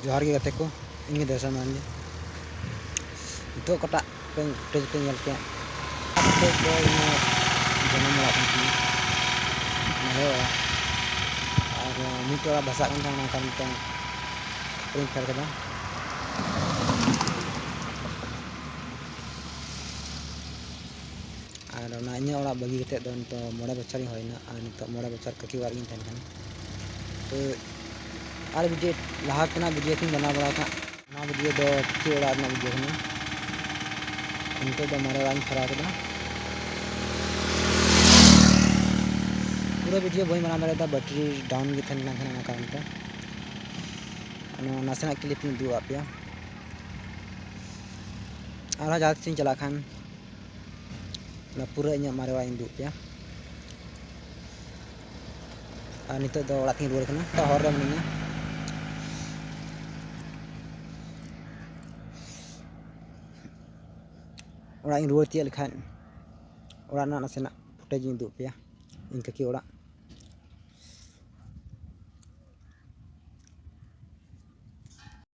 जोहार के गाते को इन दर्शन मान तो कटा फुटेज पे नल के जन्म और मिट्टी भाषा कारण फेर कदा और इन बगी तो मोड़े बचर होना नित मोड़े बचर ककी वार तो और वीडियो लहा वीडियो को बना बड़ा वीडियो दो ककी ओड़ा वीडियो कना नित दो मारे वाइन फरा कदा पूरा वीडियो बी बना दाड़ा बैटरी डाउन के कारण ते नासेना क्लिप दूब पे और जहाँ तीन चला खान पूरा इन मारे वाइन दूब पे और नित दो ओड़ा तीन रुआर कना हर रे मिनिया ओड़ा इन रुआर तिया लेखान ओड़ा नासेना फुटेज दूब पे इन ककी ओड़ा